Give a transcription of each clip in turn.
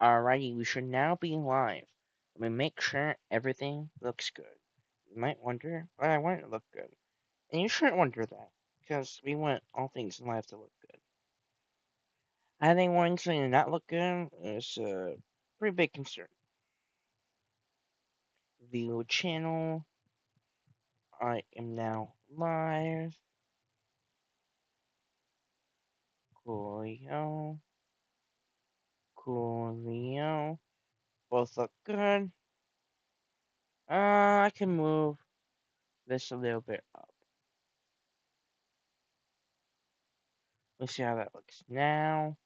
Alrighty, we should now be live. Let me make sure everything looks good. You might wonder why I want it to look good. And you shouldn't wonder that, because we want all things in life to look good. I think wanting something to not look good is a pretty big concern. View channel. I am now live. Coolio. Coolio. Both look good. I can move this a little bit up. Let's see how that looks now.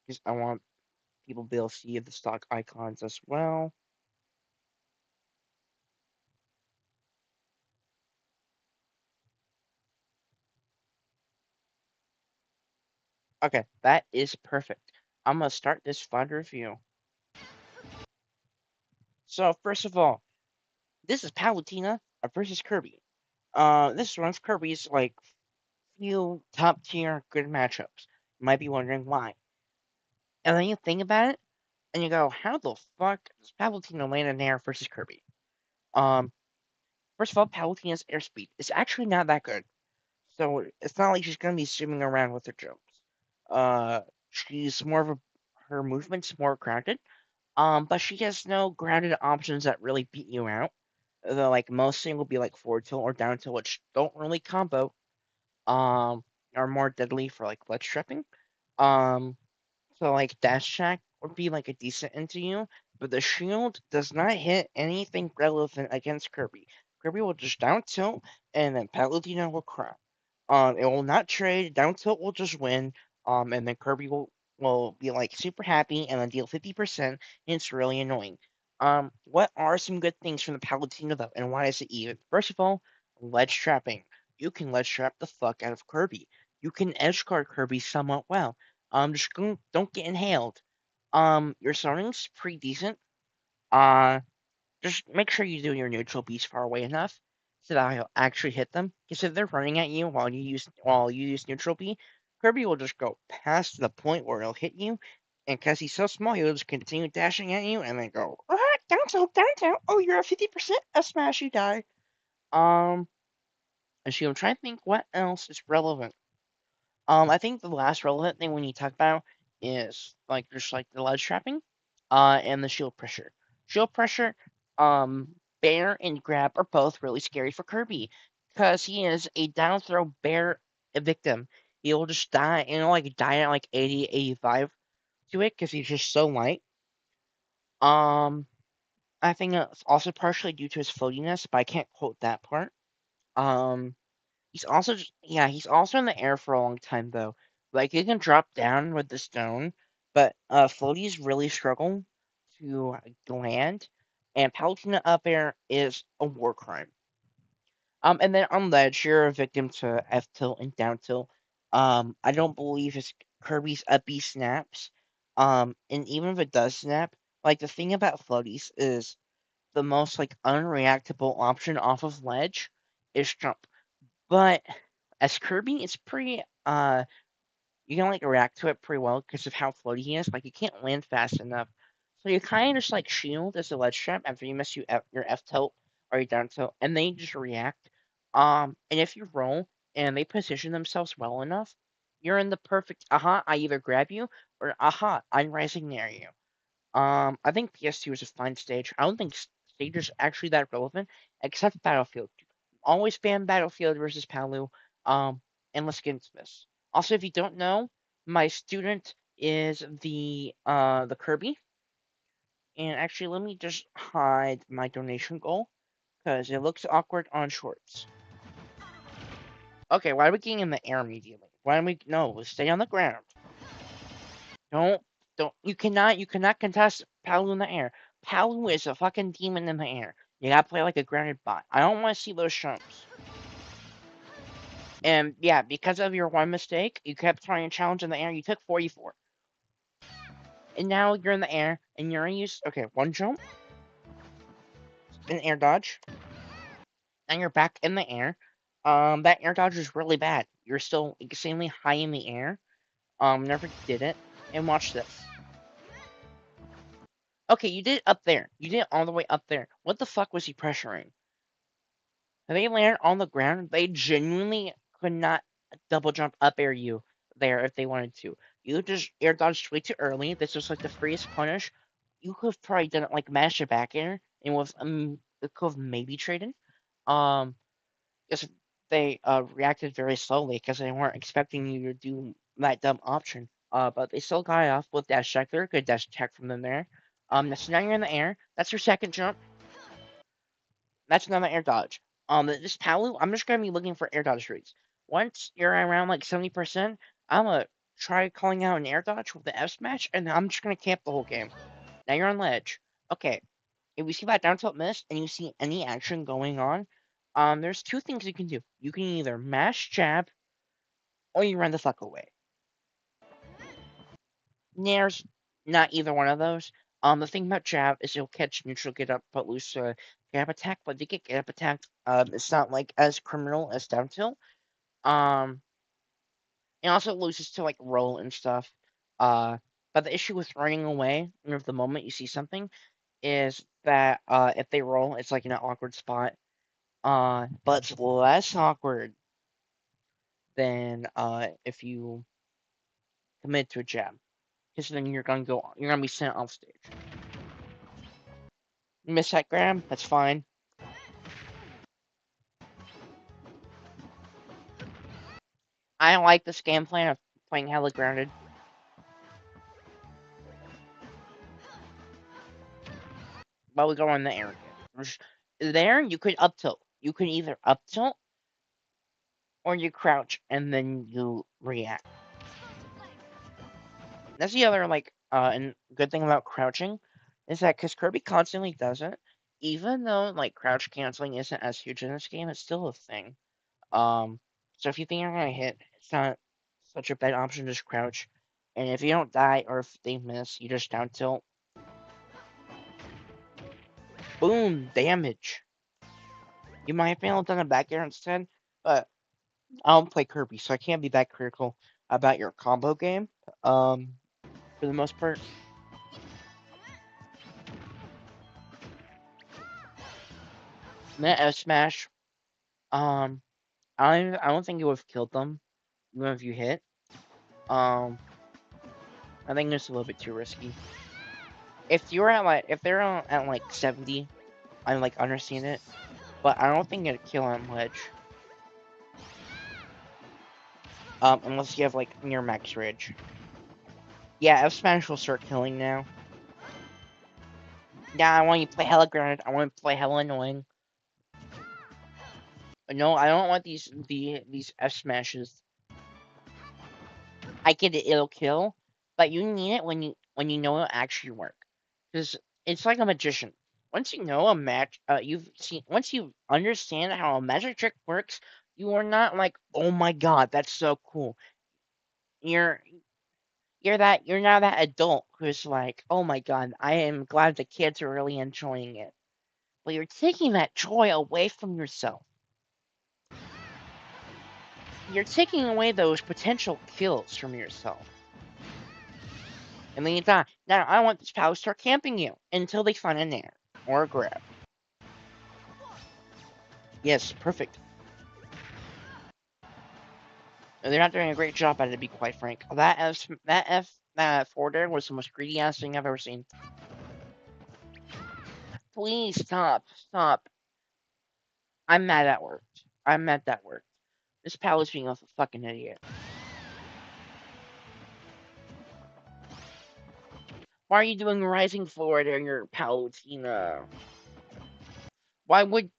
Because I want people to be able to see the stock icons as well. Okay, that is perfect. I'm gonna start this VOD review. So first of all, this is Palutena versus Kirby. This is one of Kirby's like few top tier good matchups. You might be wondering why. And then you think about it, and you go, how the fuck does Palutena land in air versus Kirby? Um, First of all, Palutena's airspeed is actually not that good. So it's not like she's gonna be zooming around with her jumps. Uh, she's more of a her movement's more grounded. But she has no grounded options that really beat you out. Like mostly will be like forward tilt or down tilt, which don't really combo. Are more deadly for like ledge trapping. Um, so like dash attack would be like a decent into you, but the shield does not hit anything relevant against Kirby. Kirby will just down tilt and then Palutena will cry. It will not trade. Down tilt will just win. And then Kirby will be like super happy and then deal 50%. And it's really annoying. What are some good things from the Palutena though, and why is it even? First of all, ledge trapping. You can ledge trap the fuck out of Kirby. You can edge guard Kirby somewhat well. Just don't get inhaled. Your starting's pretty decent. Uh, just make sure you do your neutral beats far away enough so that I'll actually hit them. Because if they're running at you while you use neutral B, Kirby will just go past the point where he'll hit you, and because he's so small, he'll just continue dashing at you and then go down tilt, down tilt. Oh, you're at 50%. A smash, you die. Um, and I'm trying to think what else is relevant. I think the last relevant thing we need to talk about is like just like the ledge trapping, and the shield pressure. Shield pressure, bear and grab are both really scary for Kirby because he is a down throw bear victim. He'll just die and he'll like die at like 80, 85 to it because he's just so light. Um, I think it's also partially due to his floatiness, but I can't quote that part. Um, he's also in the air for a long time though. Like he can drop down with the stone, but floaties really struggle to land, and Palutena up air is a war crime. And then on ledge, you're a victim to F tilt and down tilt. I don't believe his Kirby's up B snaps. And even if it does snap, like the thing about floaties is the most like unreactable option off of ledge is jump. But as Kirby, it's pretty you can like react to it pretty well because of how floaty he is. Like you can't land fast enough, so you kind of just like shield as a ledge trap after you miss your F tilt or your down tilt, and they just react. And if you roll and they position themselves well enough, you're in the perfect aha. I either grab you or aha. I'm rising near you. I think PS2 is a fine stage. I don't think stage is actually that relevant, except Battlefield. Always ban Battlefield versus Palu. And let's get into this. Also, if you don't know, my student is the Kirby. And actually, let me just hide my donation goal because it looks awkward on shorts. Okay, why are we getting in the air immediately? Why don't we no? Stay on the ground. Don't don't you cannot contest Palu in the air. Palu is a fucking demon in the air. You gotta play like a grounded bot. I don't want to see those jumps. And yeah, because of your one mistake, you kept trying to challenge in the air. You took 44, and now you're in the air, and you're gonna use one jump, an air dodge, and you're back in the air. That air dodge is really bad. You're still extremely high in the air. Never did it. And watch this. Okay, you did it up there. You did it all the way up there. What the fuck was he pressuring? If they landed on the ground, they genuinely could not double jump up air you there if they wanted to. You just air dodged way too early. This was like the freest punish. You could have probably done it like mash it back air and was it could have maybe traded. Um, because they reacted very slowly because they weren't expecting you to do that dumb option. But they still got it off with dash check there. Good dash check from them there. So now you're in the air. That's your second jump. That's another air dodge. This Palu, I'm just gonna be looking for air dodge rates. Once you're around like 70%, I'm gonna try calling out an air dodge with the F smash, and I'm just gonna camp the whole game. Now you're on ledge. Okay, if you see that down tilt miss and you see any action going on, there's two things you can do. You can either mash jab or you run the fuck away. There's not either one of those. The thing about jab is you'll catch neutral get up but lose get up attack, but you get up attack. It's not like as criminal as down tilt. Um, it also loses to like roll and stuff. But the issue with running away, the moment you see something, is that if they roll, it's like in an awkward spot. But it's less awkward than if you commit to a jab, because then you're gonna be sent off stage. You miss that grab, that's fine. I like this game plan of playing hella grounded. But we go on the air again. There, you could up tilt. You can either up tilt or you crouch and then you react. That's the other and good thing about crouching is that because Kirby constantly does it, even though like crouch canceling isn't as huge in this game, it's still a thing. Um, so if you think you're gonna hit, it's not such a bad option to just crouch. And if you don't die or if they miss, you just down tilt. Boom, damage. You might have been able to done a back air instead, but I don't play Kirby, so I can't be that critical about your combo game. For the most part. That F smash, um, I don't think it would have killed them, even if you hit. Um, I think it's a little bit too risky. If you're at if they're at like 70, I like understand it, but I don't think it'd kill on ledge. Unless you have like near max ridge. Yeah, F smash will start killing now. Yeah, I want you to play hella grounded. I want to play hella annoying. No, I don't want these F smashes. I get it, it'll kill, but you need it when you know it'll actually work. Because it's like a magician. Once you know a once you understand how a magic trick works, you are not like, oh my god, that's so cool. You're you're now that adult who's like, oh my god, I am glad the kids are really enjoying it. But you're taking that joy away from yourself. You're taking away those potential kills from yourself. And then you die. Now I want this pal to start camping you until they find an air or a grab. Yes, perfect. They're not doing a great job at it, to be quite frank. That forward air was the most greedy ass thing I've ever seen. Please stop, stop. I'm mad at work. I'm mad that worked. This pal is being a fucking idiot. Why are you doing rising forward in your Palutena? Why would...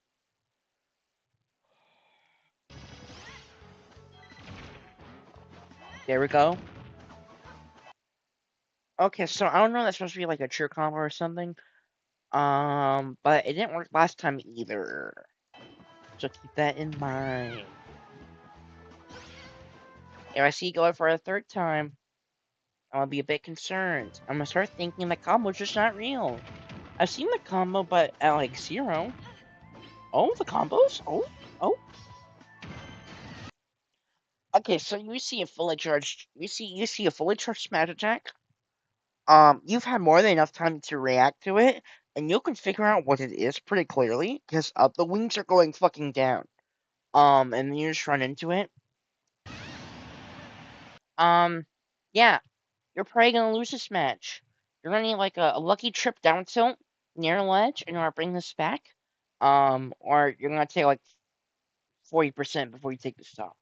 There we go. Okay, so I don't know if that's supposed to be like a true combo or something. But it didn't work last time either. So keep that in mind. If I see you go for a third time, I'm gonna be a bit concerned. I'm gonna start thinking the combo's just not real. I've seen the combo, but at like 0. Oh, the combos? Oh, oh. Okay, so you see a fully charged smash attack. You've had more than enough time to react to it, and you can figure out what it is pretty clearly because the wings are going fucking down. And then you just run into it. Um, yeah, you're probably gonna lose this match. You're gonna need like a lucky trip down tilt near ledge in order to bring this back. Or you're gonna take like 40% before you take the stock.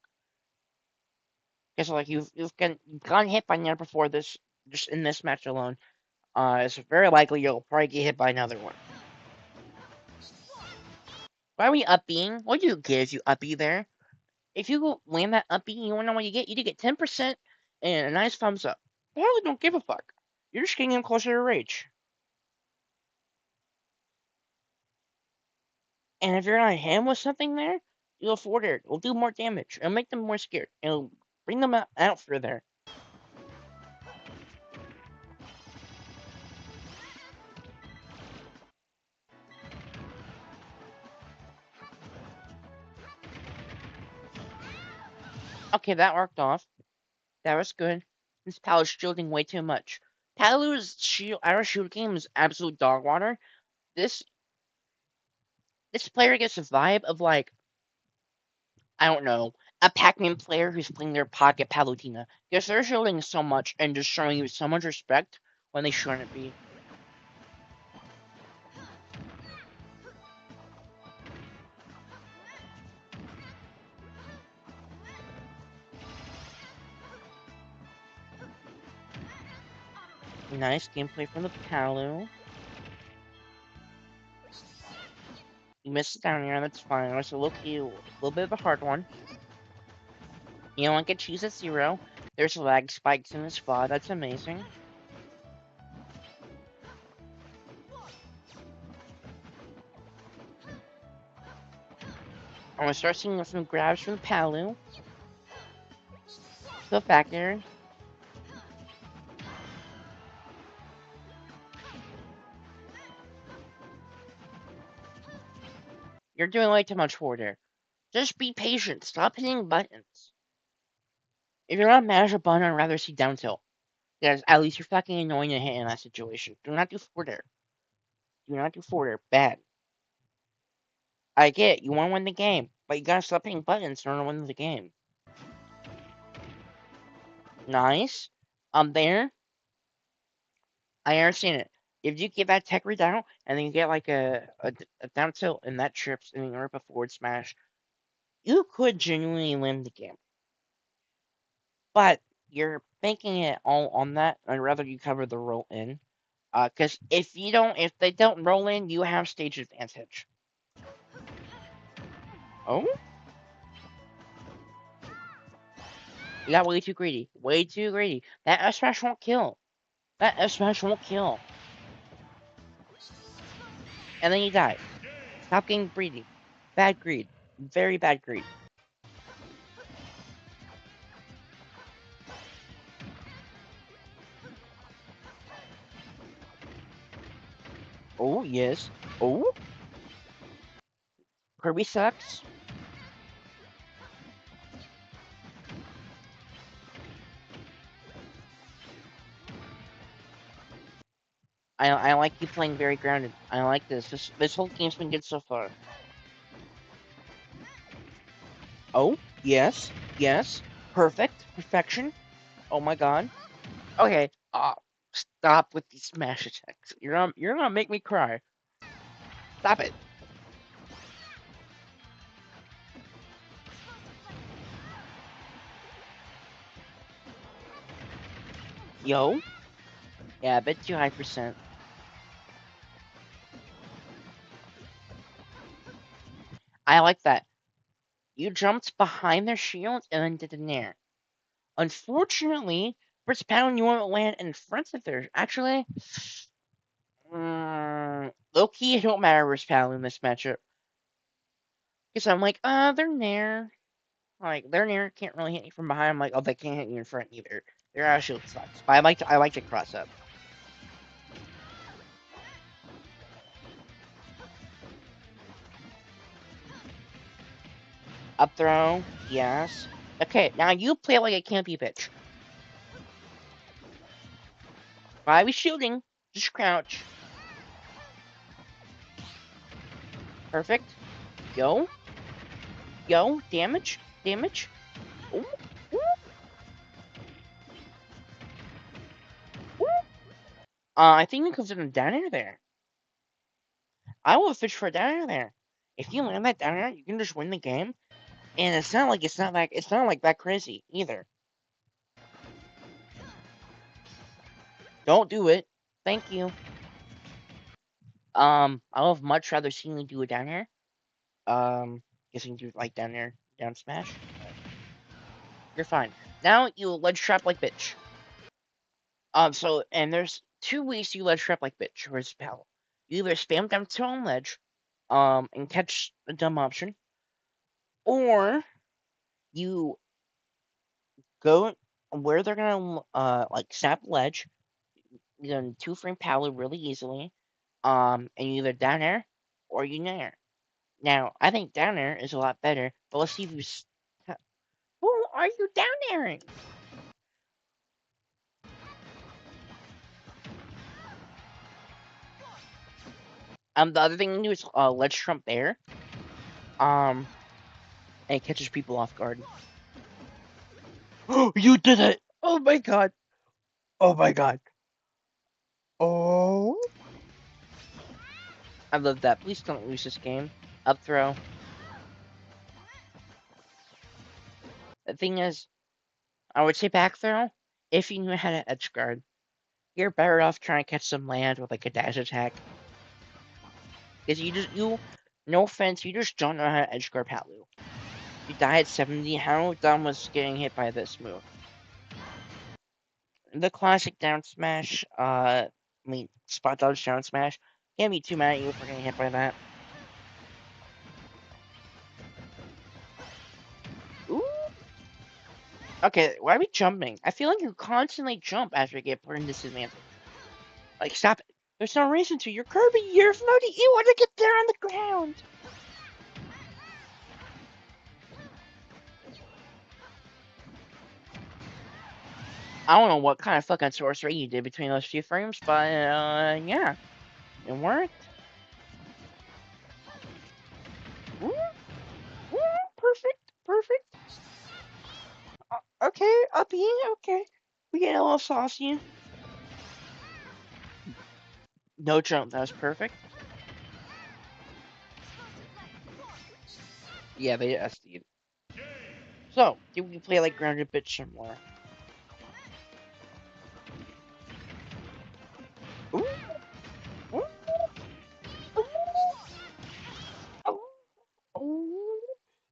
Because like you've gotten hit by Nair before this, just in this match alone. It's very likely you'll probably get hit by another one. Why are we up being? What do you get if you up B there? If you land that up B, you wanna know what you get? You get 10% and a nice thumbs up. I really don't give a fuck. You're just getting him closer to rage. And if you're gonna hit him with something there, you'll forward it. It'll do more damage. It'll make them more scared. It'll bring them out further. Okay, that worked off. That was good. This Palu's shielding way too much. Palu's our shield game is absolute dog water. This this player gets a vibe of like, I don't know, a Pac-Man player who's playing their pocket Palutena. Because they're shielding so much and just showing you so much respect when they shouldn't be. Nice gameplay from the Palu. You missed it down here, that's fine. It was a little bit of a hard one. You don't get cheese at 0. There's lag spikes in this VOD, that's amazing. I'm gonna start seeing some grabs from the Palu. Go back there. You're doing way too much forward there. Just be patient. Stop hitting buttons. If you're not mad at a button, I'd rather see down tilt. Because at least you're fucking annoying to hit in that situation. Do not do forward there. Do not do forward there. Bad. I get it. You want to win the game. But you gotta stop hitting buttons in order to win the game. Nice. There. I understand it. If you get that tech read out, and then you get like a down tilt, and that trips, and you rip a forward smash, you could genuinely win the game. But you're banking it all on that. I'd rather you cover the roll in. Because if they don't roll in, you have stage advantage. Oh, you got way too greedy. Way too greedy. That F smash won't kill. That F smash won't kill. And then you die. Stop getting greedy. Bad greed. Very bad greed. Oh yes. Oh, Kirby sucks. I like you playing very grounded. I like this. This whole game's been good so far. Oh, yes, yes. Perfect. Perfection. Oh my god. Okay. Stop with these smash attacks. You're gonna make me cry. Stop it. Yo. Yeah, a bit too high percent. I like that. You jumped behind their shield and then did an air. Unfortunately, first pound you won't land in front of their. Actually, low key, it don't matter first pound in this matchup. Because I'm like, they're near. Like, they're near, can't really hit you from behind. I'm like, oh, they can't hit you in front either. Their out shield sucks. But I like to cross up. Up throw, yes. Okay, now you play like a campy bitch. Why are we shooting? Just crouch. Perfect. Yo. Yo. Damage. Damage. Ooh. Ooh. Ooh. I think we consider down air there. I will fish for a down air there. If you land that down air, you can just win the game. And it's not like that crazy either. Don't do it. Thank you. I would have much rather seen you do a down air. Guessing do like down air, down smash. You're fine. Now you ledge trap like bitch. And there's two ways you ledge trap like bitch versus Pal. You either spam down to on ledge, and catch a dumb option, or you go where they're gonna like snap ledge, you can two frame Pal really easily, and you either down air or you nair. Now I think down air is a lot better, but let's see if you. Who are you down airing? The other thing you do is ledge trump there. Um, and it catches people off guard. Oh, you did it! Oh my god! Oh my god! Oh! I love that. Please don't lose this game. Up throw. The thing is, I would say back throw if you knew how to edge guard. You're better off trying to catch some land with like a dash attack. Because no offense, you just don't know how to edge guard Palu. You die at 70. How dumb was getting hit by this move? The classic down smash, spot dodge down smash. Can't be too mad at you for getting hit by that. Ooh. Okay, why are we jumping? I feel like you constantly jump after you get put in disadvantage. Like, stop it. There's no reason to. You're Kirby. You're floating. You want to get there on the ground. I don't know what kind of fucking sorcery you did between those few frames, but, yeah. It worked. Ooh, ooh, perfect, perfect. Okay, uppy, okay. We get a little saucy. No jump, that was perfect. Yeah, they SD'd. So, do we play like grounded bitch some more? Ooh, ooh, ooh, ooh, ooh.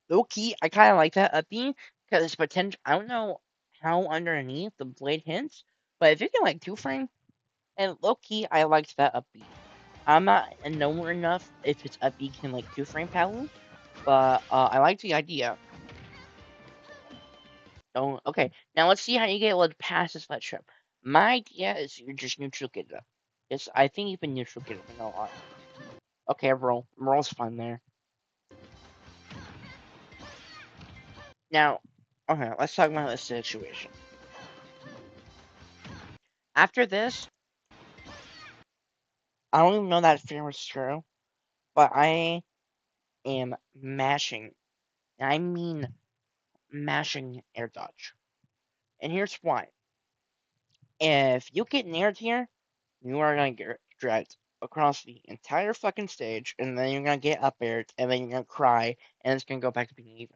Low key, I kind of like that uppy because it's potential. I don't know how underneath the blade hints, but if you can like two frame and low key, I liked that upbeat. I'm not nowhere enough if it's upbeat can like two frame Palu, but I like the idea. Oh, okay. Now let's see how you get able to pass this let trip. My idea is you just neutral get it up. Yes, I think you can neutral get it a lot. Okay, roll's fine there. Now, okay, let's talk about this situation. After this, I don't even know that fear was true, but I am mashing. And I mean mashing air dodge. And here's why. If you get nared here, you are gonna get dragged across the entire fucking stage, and then you're gonna get up aired, and then you're gonna cry, and it's gonna go back to being even.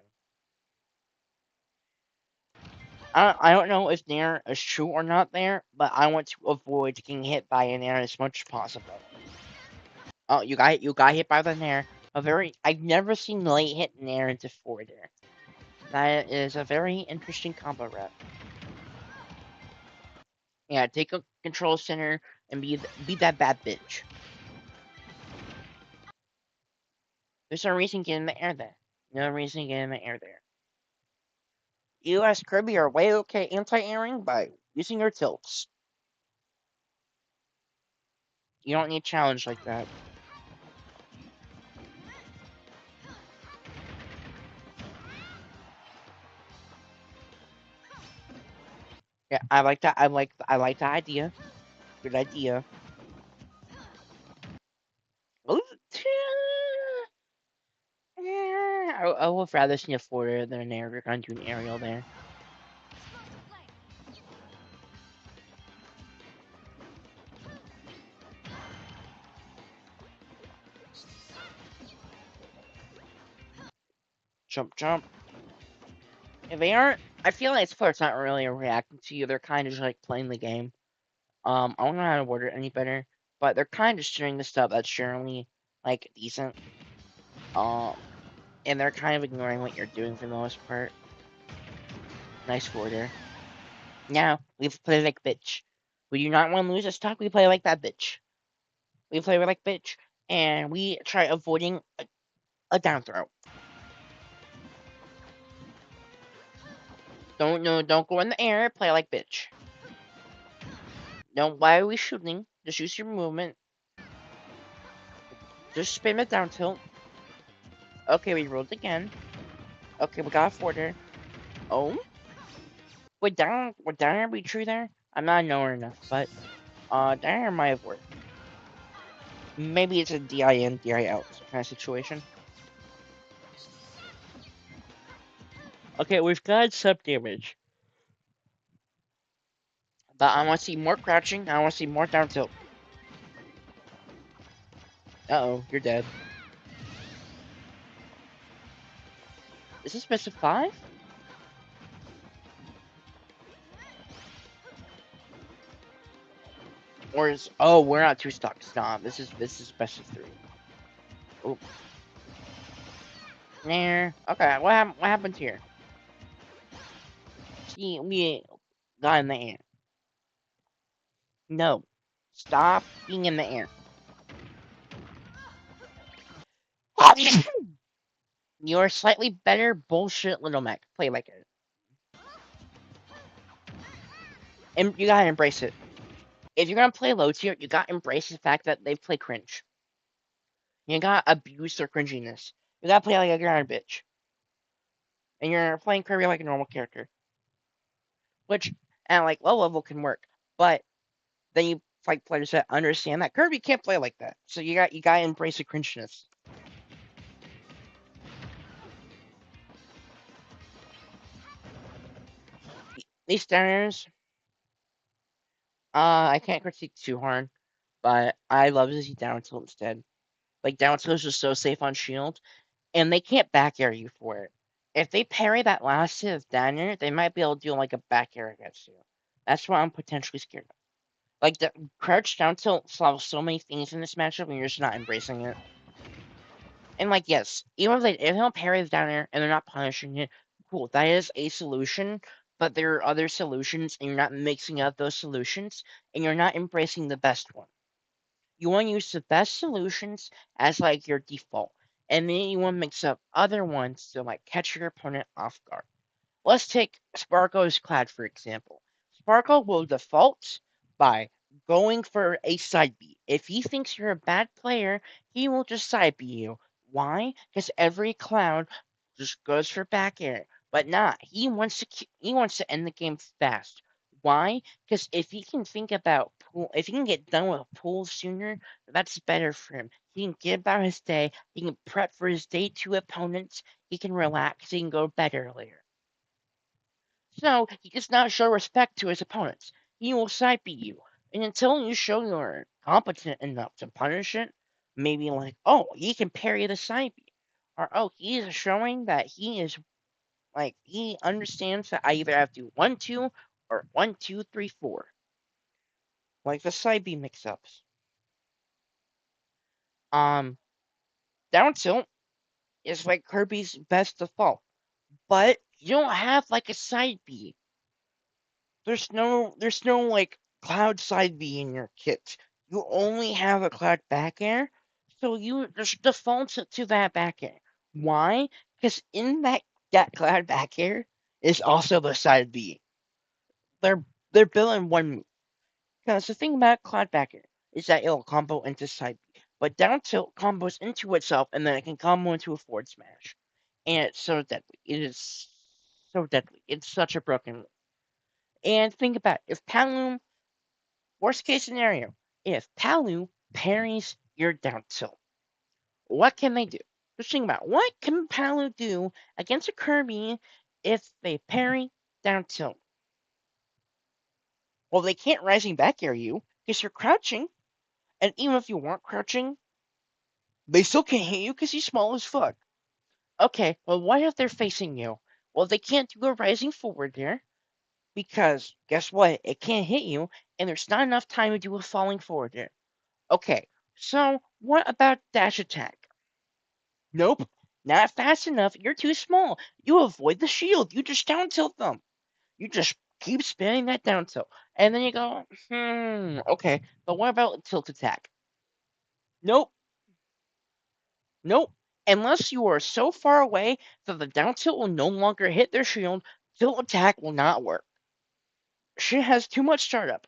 I don't know if nair is true or not there, but I want to avoid getting hit by an air as much as possible. Oh, you got hit by the nair. I've never seen late hit nair into forward air. That is a very interesting combo rep. Yeah, take a control center and be that bad bitch. There's no reason to get in the air there. No reason to get in the air there. You as Kirby are way okay anti-airing by using your tilts. You don't need challenge like that. Yeah, I like that. I like the idea. Good idea. Ooh, I would rather see a forward than an air. We're gonna do an aerial there. Jump, jump. If they aren't, I feel like players not really reacting to you. They're kind of just like playing the game. I don't know how to word it any better, but they're kind of sharing the stuff that's generally like decent. Um, and they're kind of ignoring what you're doing for the most part. Nice forwarder. Now we play like bitch. We do not want to lose a stock. We play like that bitch. We play like bitch, and we try avoiding a down throw. Don't no, don't go in the air. Play like bitch. No, why are we shooting? Just use your movement. Just spam it down tilt. Okay, we rolled again. Okay, we got a forwarder. Oh, would down be true there? I'm not knowing enough, but down might have worked. Maybe it's a DI in, DI out kind of situation. Okay, we've got sub damage. But I want to see more crouching. I want to see more down tilt. Uh-oh, you're dead. Is this best of 5? Or is... Oh, we're not 2 stock. Stop. This is best of 3. Oh. There. Okay, what happened here? See, we got in the air. No. Stop being in the air. You're slightly better bullshit little mech. Play like it. And you gotta embrace it. If you're gonna play low tier, you gotta embrace the fact that they play cringe. You gotta abuse their cringiness. You gotta play like a ground bitch. And you're playing Kirby like a normal character. Which, at like low level can work. But then you fight players that understand that Kirby can't play like that. So you gotta embrace the cringiness. These downers, I can't critique too hard, but I love to see down tilt instead. Like down tilt is just so safe on shield, and they can't back air you for it. If they parry that last hit of downer, they might be able to do like a back air against you. That's what I'm potentially scared of. Like the crouch down tilt solves so many things in this matchup, and you're just not embracing it. And like, yes, even if they don't parry the downer and they're not punishing it, cool, that is a solution. But there are other solutions, and you're not mixing up those solutions, and you're not embracing the best one. You want to use the best solutions as like your default, and then you want to mix up other ones to like catch your opponent off guard. Let's take Sparko's Clad for example. Sparko will default by going for a side B. If he thinks you're a bad player, he will just side B you. Why? Because every cloud just goes for back air. But not. He wants to end the game fast. Why? Because if he can think about pool, if he can get done with pool sooner, that's better for him. He can get about his day. He can prep for his day 2 opponents. He can relax. He can go to bed earlier. So he does not show respect to his opponents. He will side beat you. And until you show you're competent enough to punish it, maybe like, oh, he can parry the side beat. Or oh, he is showing that he is like he understands that I either have to 1-2 or 1-2-3-4. Like the side B mix ups. Um Down tilt is like Kirby's best default. But you don't have like a side B. There's no like cloud side B in your kit. You only have a cloud back air, so you just default it to that back air. Why? Because in that cloud back air is also the side B. They're they're built in one move. Because the thing about cloud back air is that it'll combo into side B, but down tilt combos into itself and then it can combo into a forward smash, and it's so deadly. It is so deadly. It's such a broken move. And think about it. If Palu, worst case scenario, if Palu parries your down tilt, what can they do? Just think about what can Palu do against a Kirby if they parry down tilt? Well, they can't rising back air you because you're crouching, and even if you weren't crouching, they still can't hit you because he's small as fuck. Okay, well, what if they're facing you? Well, they can't do a rising forward there because guess what? It can't hit you, and there's not enough time to do a falling forward there. Okay, so what about dash attack? Nope, not fast enough. You're too small. You avoid the shield. You just down tilt them. You just keep spinning that down tilt, and then you go, okay. But what about tilt attack? Nope, nope. Unless you are so far away that the down tilt will no longer hit their shield, tilt attack will not work. Shit has too much startup.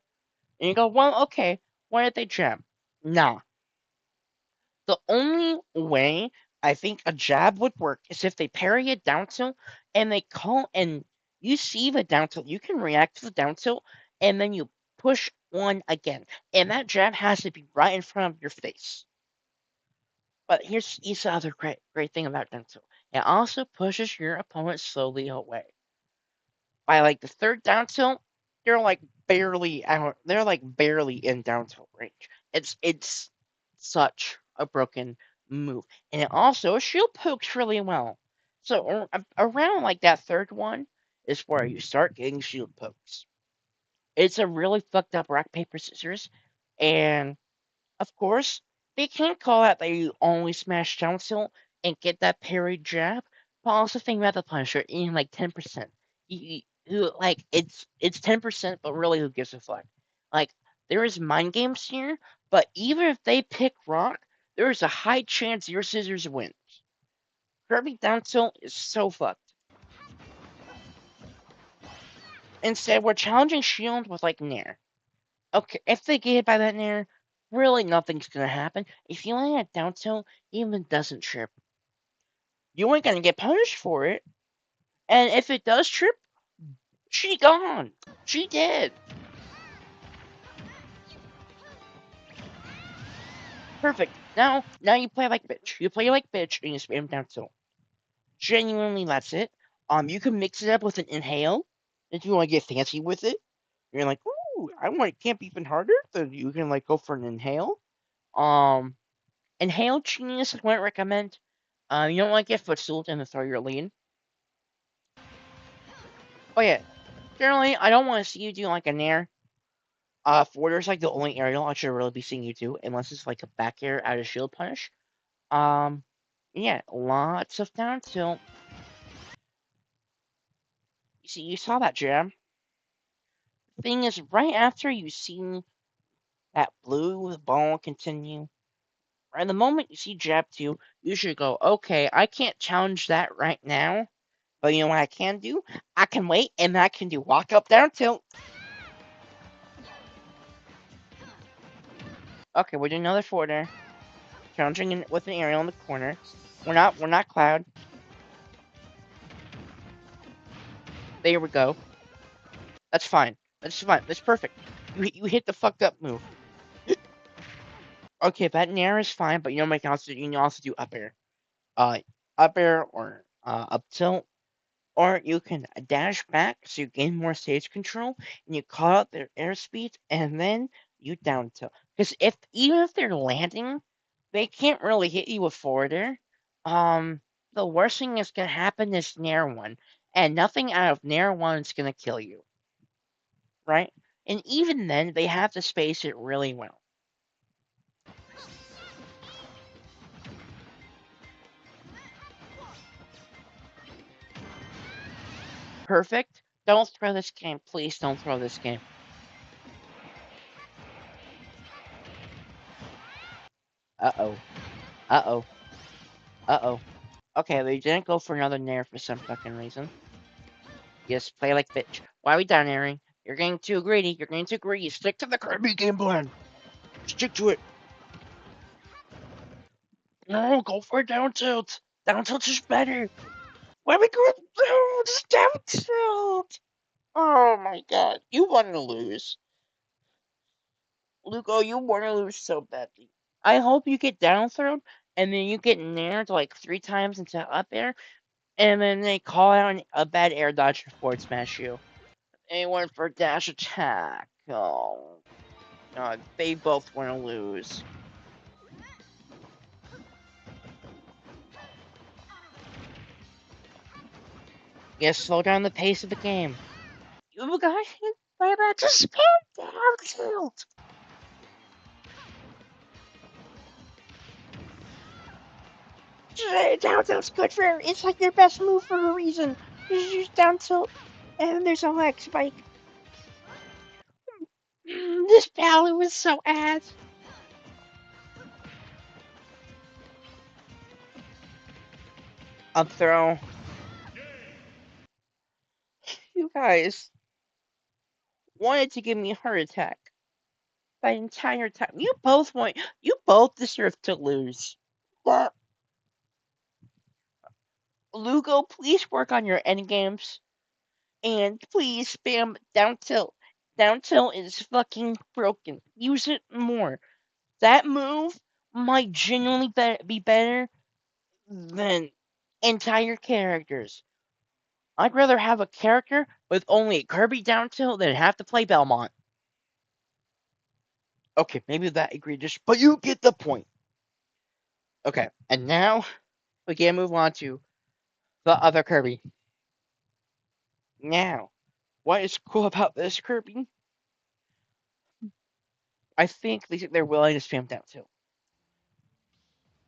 And you go, well, okay, why did they jab? Nah. The only way I think a jab would work is if they parry it down tilt and they call and you see the down tilt, you can react to the down tilt and then you push one again. And that jab has to be right in front of your face. But here's the other great thing about down tilt. It also pushes your opponent slowly away. By like the third down tilt, they're like barely out. They're like barely in down tilt range. It's such a broken move, and it also shield pokes really well. So around like that third one is where you start getting shield pokes. It's a really fucked up rock paper scissors, and of course, they can't call out that you only smash down tilt and get that parry jab, but also think about the Punisher in like 10%. Like it's 10%, but really who gives a fuck? Like there is mind games here, but even if they pick rock, there is a high chance your scissors wins. Kirby down tilt is so fucked. Instead, we're challenging Shield with like Nair. Okay, if they get hit by that Nair, really nothing's gonna happen. If you land a down tilt, even doesn't trip, you ain't gonna get punished for it. And if it does trip, she gone. She dead. Perfect. Now you play like bitch. You play like bitch and you spam down tilt. Genuinely, that's it. You can mix it up with an inhale if you want to get fancy with it. You're like, ooh, I want to camp even harder. Then you can like go for an inhale. Um, Inhale genius is what I recommend. You don't want to get footstooled and then throw your lead. Oh yeah, generally I don't want to see you do like a nair. Forwarder's like the only aerial I should really be seeing you do, unless it's like a back air out of shield punish. Um, yeah, lots of down tilt. You see, you saw that jab. Thing is, right after you see that blue ball continue, right the moment you see jab 2, you should go, okay, I can't challenge that right now, but you know what I can do? I can wait, and I can do walk up down tilt. Okay, we're doing another forwarder. Challenging with an aerial in the corner. We're not Cloud. There we go. That's fine. That's fine. That's perfect. You hit the fucked up move. Okay, that nair is fine, but you can also do up air. Up air or up tilt, or you can dash back so you gain more stage control, and you call out their airspeed, and then you down tilt. Because even if they're landing, they can't really hit you with forwarder. Um, the worst thing that's gonna happen is nair one, and nothing out of nair one is gonna kill you, right? And even then, they have to space it really well. Perfect. Don't throw this game, please. Don't throw this game. Uh oh. Uh oh. Uh oh. Okay, they didn't go for another nair for some fucking reason. Yes, play like bitch. Why are we down airing? You're getting too greedy. You're getting too greedy. Stick to the Kirby game plan. Stick to it. No, go for a down tilt. Down tilt is better. Why are we going down? Just down tilt. Oh my god, you want to lose. Luco, you want to lose so badly. I hope you get down thrown, and then you get nared like 3 times into up air, and then they call out a bad air dodge and forward smash you. They went for dash attack. Oh, God, they both want to lose. You gotta slow down the pace of the game. You guys can play that to spin down tilt. Down tilt's good for it's like your best move for a reason. You just use down tilt, and then there's a lag spike. This battle was so ass. Up throw. You guys wanted to give me a heart attack the entire time. You both deserve to lose. But Lugo, please work on your end games and please spam down tilt. Down tilt is fucking broken. Use it more. That move might genuinely be better than entire characters. I'd rather have a character with only a Kirby down tilt than have to play Belmont. Okay, maybe that egregious, but you get the point. Okay, and now we can move on to the other Kirby. Now, what is cool about this Kirby? I think they're willing to spam down tilt.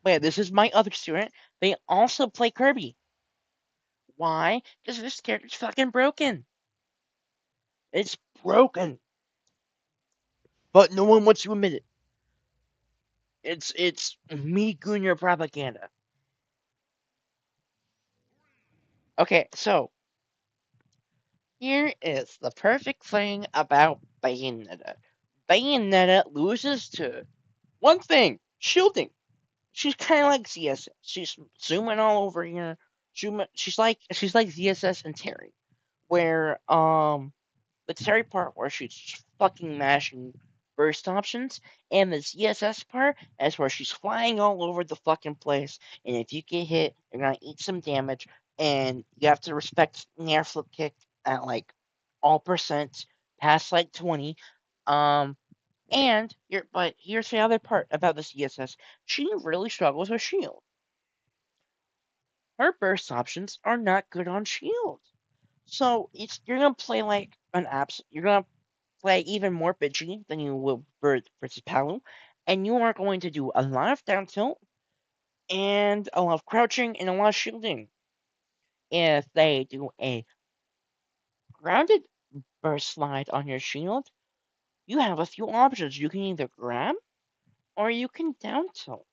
But yeah, this is my other student. They also play Kirby. Why? Because this character's fucking broken. It's broken. But no one wants to admit it. It's me Junior propaganda. Okay, so here is the perfect thing about Bayonetta. Bayonetta loses to one thing, shielding. She's kind of like ZSS. She's zooming all over here. She's like ZSS and Terry, where the Terry part where she's fucking mashing burst options, and the ZSS part is where she's flying all over the fucking place, and if you get hit, you're gonna eat some damage, and you have to respect Nair flip kick at like all percent past like 20. Um, but here's the other part about this ESS. She really struggles with shield. Her burst options are not good on shield. So you're gonna play like an abs. You're gonna play even more bitchy than you will versus Palu, and you are going to do a lot of down tilt and a lot of crouching and a lot of shielding. If they do a grounded burst slide on your shield, you have a few options. You can either grab or you can down tilt.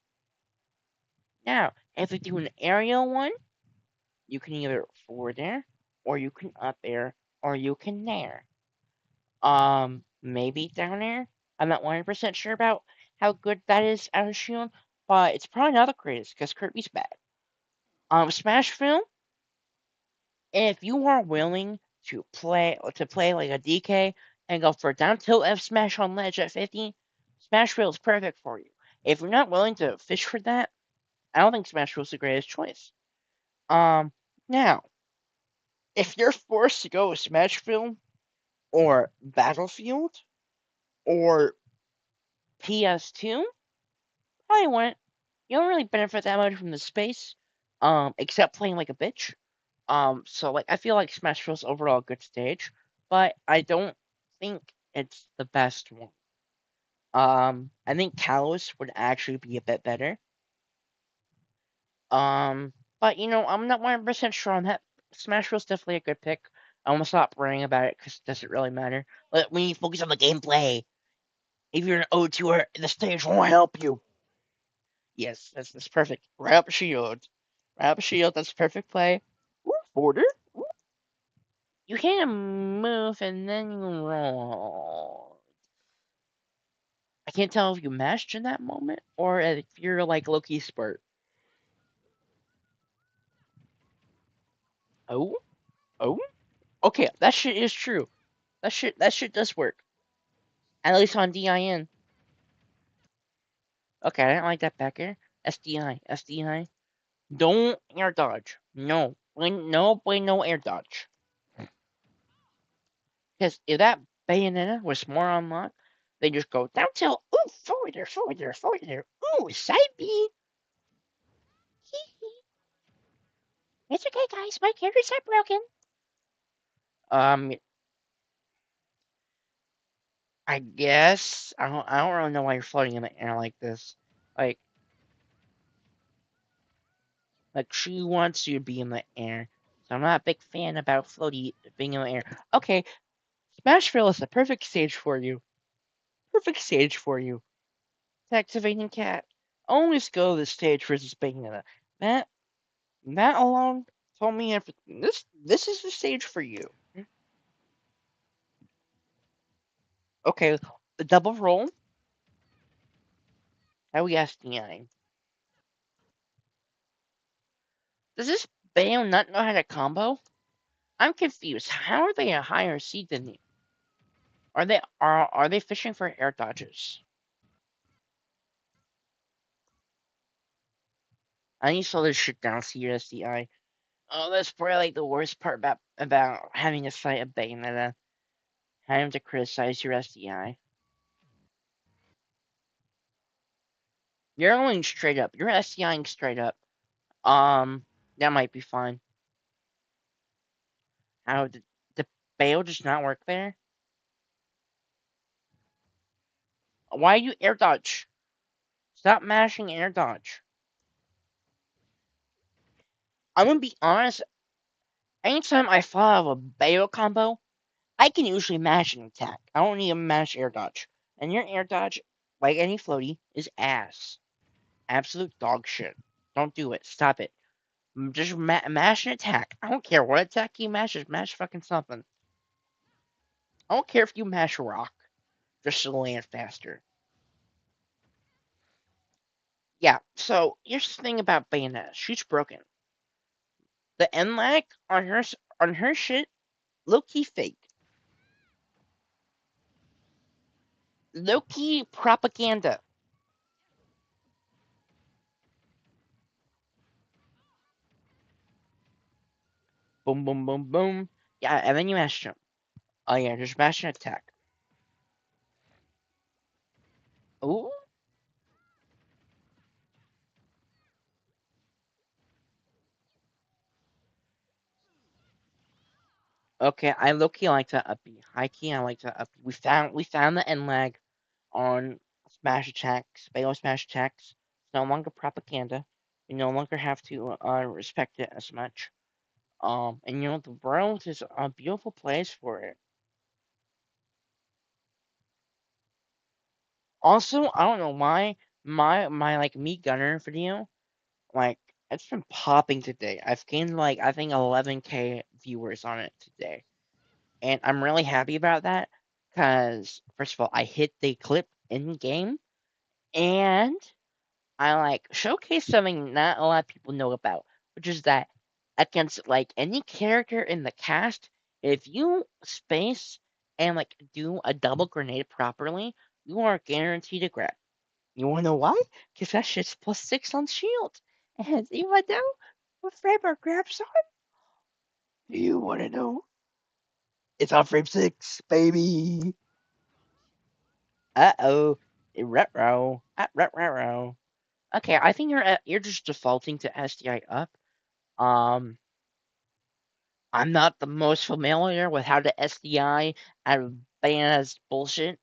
Now, if they do an aerial one, you can either forward air, or you can up air, or you can nair. Maybe down air. I'm not 100% sure about how good that is out of shield, but it's probably not the greatest because Kirby's bad. Smash Film, if you are willing to play like a DK and go for down tilt F smash on ledge at 50, Smashville is perfect for you. If you're not willing to fish for that, I don't think Smashville is the greatest choice. Um, Now, if you're forced to go with Smashville or Battlefield or PS2, probably wouldn't. You don't really benefit that much from the space, except playing like a bitch. So like I feel like Smashville's overall a good stage, but I don't think it's the best one. I think Kalos would actually be a bit better. But I'm not 100% sure on that. Smashville's definitely a good pick. I'm gonna stop worrying about it because it doesn't really matter. Let me focus on the gameplay. If you're an O2er, the stage won't help you. Yes, that's perfect. Right up shield. Right up shield, that's perfect play. Ooh, border. Ooh. You can't move and then you roll. I can't tell if you mashed in that moment or if you're like Loki spurt. Oh, oh. Okay, that shit is true. That shit does work. At least on DIN. Okay, I didn't like that back air. SDI, SDI. Don't air dodge. No. No air dodge. Because if that Bayonetta was more on lock, they just go down tilt. Ooh, forward there, forward there, forward there. Ooh, side B. It's okay, guys. My character's not broken. Um, I guess I don't really know why you're floating in the air like this. Like like she wants you to be in the air. So I'm not a big fan about floaty being in the air. Okay, Smashville is the perfect stage for you. Perfect stage for you. Activating cat. Always go to the stage versus Bayonetta. That that alone told me everything. This is the stage for you. Okay, the double roll. How we SDI. Does this Bayo not know how to combo? I'm confused. How are they a higher seed than you? Are they fishing for air dodges? I need to slow this shit down, CSDI. Oh, that's probably like the worst part about having to fight a Bayonetta. Having to criticize your SDI. You're going straight up. You're SDIing straight up. That might be fine. How did the bail just not work there? Why do you air dodge? Stop mashing air dodge. I'm gonna be honest. Anytime I follow a bail combo, I can usually mash an attack. I don't need to mash air dodge. And your air dodge, like any floaty, is ass. Absolute dog shit. Don't do it. Stop it. Just mash an attack. I don't care what attack you mash. Just mash fucking something. I don't care if you mash rock. Just to land faster. Yeah, so here's the thing about Bayonetta. She's broken. The end lag on her shit, low key fake. Low key propaganda. Boom, boom, boom, boom. Yeah, and then you mash jump. Oh yeah, just mash an attack. Ooh. Okay, I low key like that uppy. High key, I like that uppy. We found the end lag on smash attacks, Bayo smash attacks. It's no longer propaganda. You no longer have to respect it as much. And the world is a beautiful place for it. Also, I don't know why my like me gunner video, like it's been popping today. I've gained like I think 11K viewers on it today. And I'm really happy about that because first of all, I hit the clip in game and I like showcase something not a lot of people know about, which is that against like any character in the cast, if you space and like do a double grenade properly, you are guaranteed to grab. You wanna know why? Because that shit's +6 on shield. And you wanna know what frame our grabs on? Do you wanna know? It's on frame 6, baby. Uh-oh. Retro. Retro. Okay, I think you're just defaulting to SDI up. Um, I'm not the most familiar with how to SDI out of Bayonetta's bullshit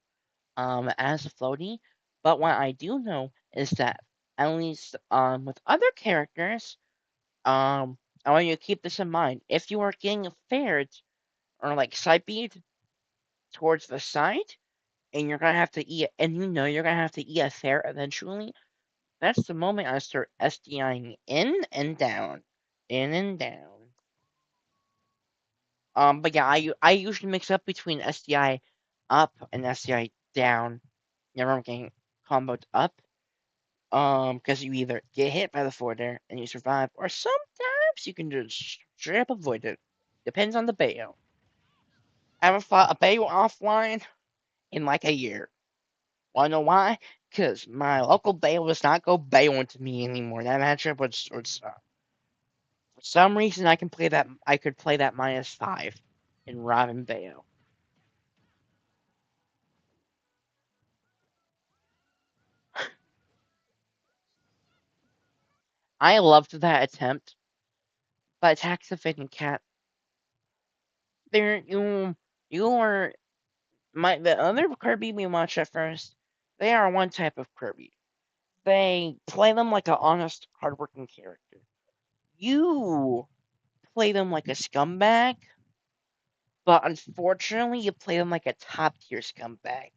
as a floaty, but what I do know is that at least with other characters, I want you to keep this in mind. If you are getting fared or like side beat towards the side, and you're gonna have to eat, and you're gonna have to eat a fair eventually, that's the moment I start SDIing in and down, in and down. But yeah, I usually mix up between SDI up and SDI down. Never I'm getting comboed up. Because you either get hit by the forwarder and you survive, or sometimes you can just straight up avoid it. Depends on the bayo. I haven't fought a Bayo offline in like a year. Wanna know why? Because my local Bayo does not go Bayo into me anymore. That matchup was for some reason I can play that. I could play that -5 in Robin Bayo. I loved that attempt, but attacks the Fitting Cat. There, you are the other Kirby we watched at first. They are one type of Kirby. They play them like an honest, hardworking character. You play them like a scumbag, but unfortunately, you play them like a top tier scumbag.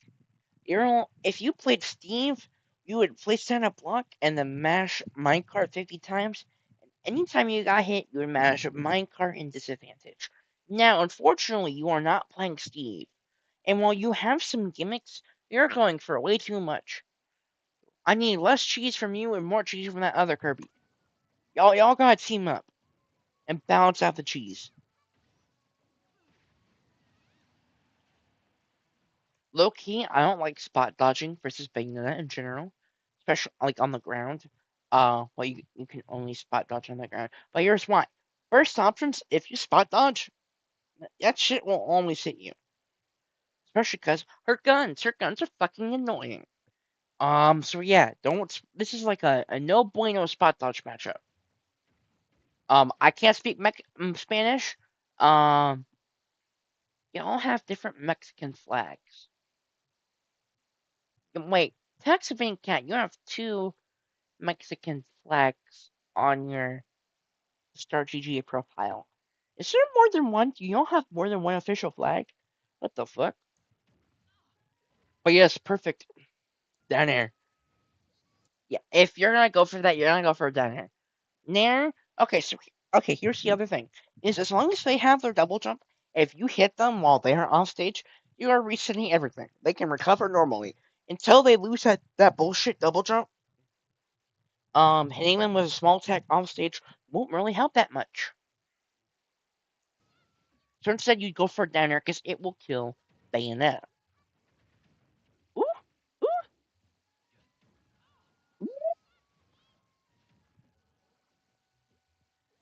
If you played Steve, you would place down a block and then mash minecart 50 times. Anytime you got hit, you would mash minecart in disadvantage. Now, unfortunately, you are not playing Steve. And while you have some gimmicks, you're going for way too much. I need less cheese from you and more cheese from that other Kirby. Y'all gotta team up and balance out the cheese. Low key, I don't like spot dodging versus Bayonetta in general, especially like on the ground. Well, you can only spot dodge on the ground. But here's why. First options, if you spot dodge, that shit will always hit you. Especially because her guns are fucking annoying. So yeah, don't. This is like a no bueno spot dodge matchup. I can't speak Spanish. Um, you all have different Mexican flags. Wait, Texas Cat, you have two Mexican flags on your Star GGA profile. Is there more than one? Do you all have more than one official flag? What the fuck? But yes, perfect. Down air. Yeah, if you're gonna go for that, you're gonna go for down air. Nair. Okay, here's the other thing: is as long as they have their double jump, if you hit them while they are off stage, you are resetting everything. They can recover normally until they lose that bullshit double jump. Hitting them with a small attack off stage won't really help that much. So instead, you go for down air because it will kill Bayonetta. Ooh, ooh, ooh.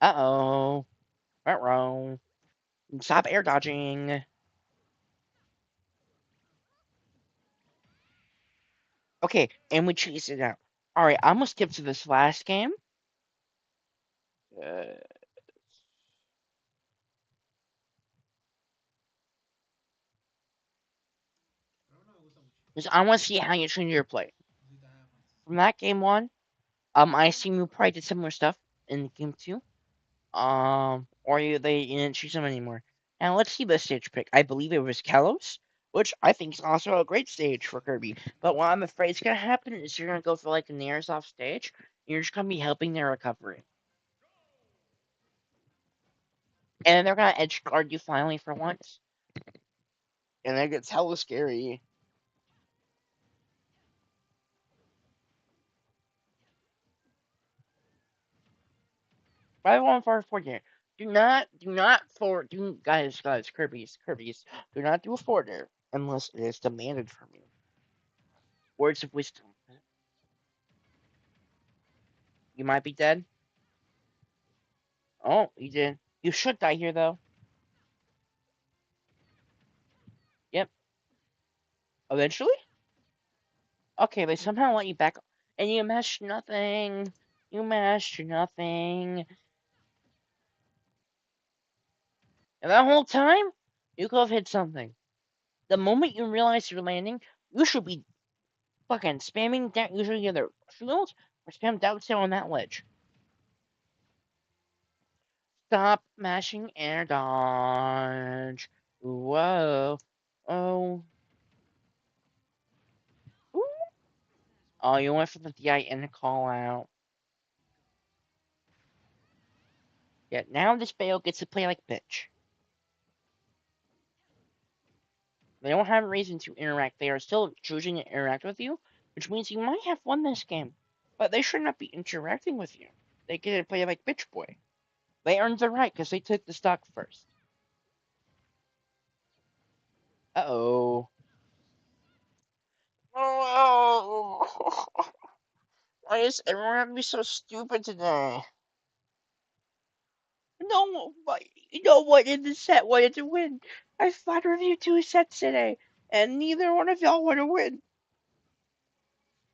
Uh-oh. Wrong. Stop air dodging. Okay, and we chase it out. Alright, I'm gonna skip to this last game. Uh, because I want to see how you change your play. From that game one, I assume you probably did similar stuff in game two. Or they didn't choose them anymore. Now let's see the stage pick. I believe it was Kalos, which I think is also a great stage for Kirby. But what I'm afraid is gonna happen is you're gonna go for like a Nair's off stage, and you're just gonna be helping their recovery. And then they're gonna edge guard you finally for once. And that gets hella scary. 5-1-4 here. Guys, Kirby's, do not do a forwarder unless it is demanded from you. Words of wisdom. You might be dead. Oh, you did. You should die here though. Yep. Eventually? Okay, they somehow let you back and you mashed nothing. You mashed nothing. And that whole time, you could have hit something. The moment you realize you're landing, you should be fucking spamming down usually either shield or spam down on that ledge. Stop mashing air dodge. Whoa. Oh. Ooh. Oh, you went for the DI and the call out. Yeah, now this Bale gets to play like bitch. They don't have a reason to interact. They are still choosing to interact with you, which means you might have won this game. But they should not be interacting with you. They get to play like bitch boy. They earned the right because they took the stock first. Uh-oh. Oh, why is everyone have to be so stupid today? No, but no one in the set wanted to win. I flat reviewed 2 sets today, and neither one of y'all want to win.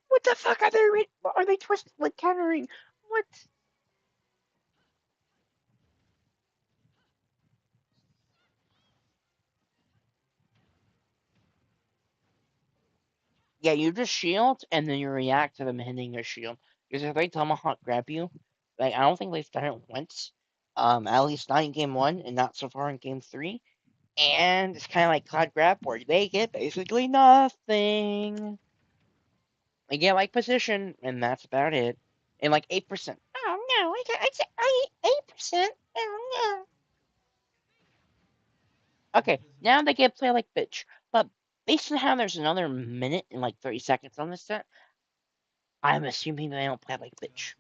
What the fuck are they? Are they twisted like countering? What? Yeah, you just shield and then you react to them hitting your shield. Because if they tomahawk grab you, like I don't think they've done it once. At least not in game one and not so far in game three. And it's kind of like cloud grab where they get basically nothing. They get like position, and that's about it. And like 8%. Oh no, I 8%. Oh no. Okay, now they get play like bitch. But based on how there's another minute and like 30 seconds on this set, I'm assuming they don't play like bitch.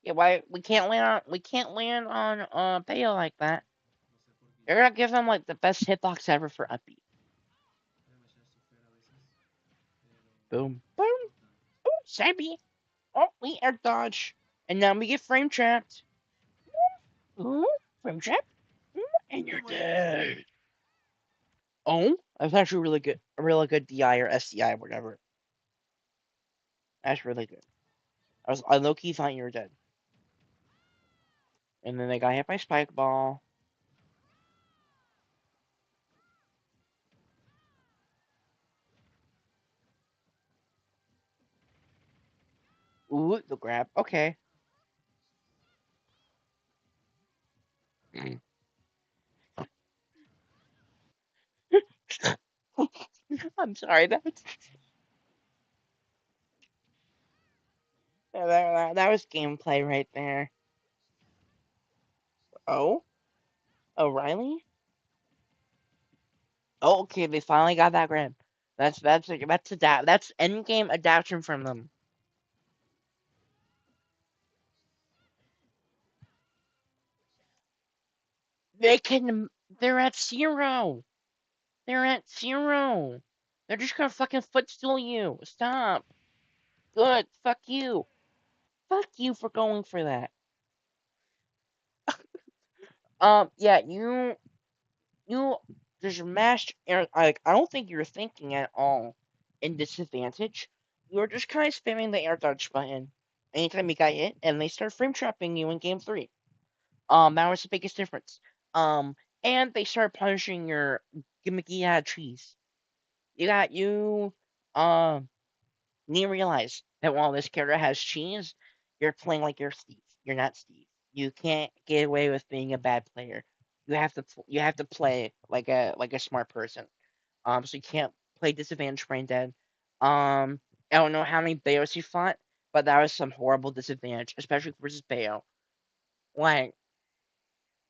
Yeah, why we can't land on Bayo like that. They're gonna give them like the best hitbox ever for upbeat. Boom, boom, boom, Sabby. Oh, we air dodge, and now we get frame trapped. Ooh, frame trap, and you're dead. Oh, that's actually really good. A really good DI or SDI, whatever. That's really good. I low key thought you were dead, and then they got hit by spike ball. Ooh, the grab. Okay. I'm sorry. That was gameplay right there. Oh, O'Reilly. Oh, okay. They finally got that grab. That's end game adaptation from them. They can. They're at 0. They're at 0. They're just gonna fucking footstool you. Stop. Good. Fuck you. Fuck you for going for that. Yeah. You just mashed air. Like I don't think you're thinking at all in disadvantage. You're just kind of spamming the air dodge button anytime you got hit, and they start frame trapping you in game three. That was the biggest difference. Um, and they start punishing your gimmicky trees. You got you. Um, need to realize that while this character has cheese, you're playing like you're Steve. You're not Steve. You can't get away with being a bad player. You have to play like a smart person. So you can't play disadvantage brain dead. I don't know how many Bayos you fought, but that was some horrible disadvantage, especially versus Bayo. Like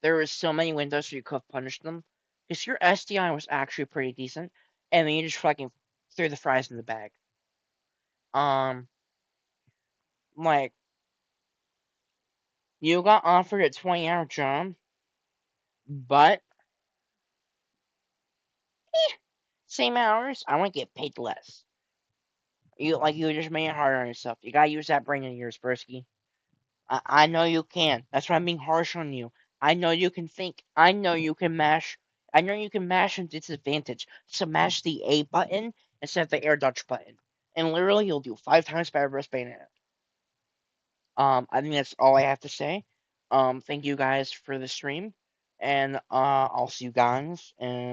there was so many windows where you could have punished them. Because your SDI was actually pretty decent, and then you just fucking threw the fries in the bag. Um, like you got offered a 20-hour job, but same hours, I want to get paid less. You just made it harder on yourself. You gotta use that brain of yours, Bursky. I know you can. That's why I'm being harsh on you. I know you can think. I know you can mash. I know you can mash in disadvantage. So mash the A button instead of the air dodge button, and literally you'll do 5 times better versus Bayonetta. I think that's all I have to say. Thank you guys for the stream, and I'll see you guys and.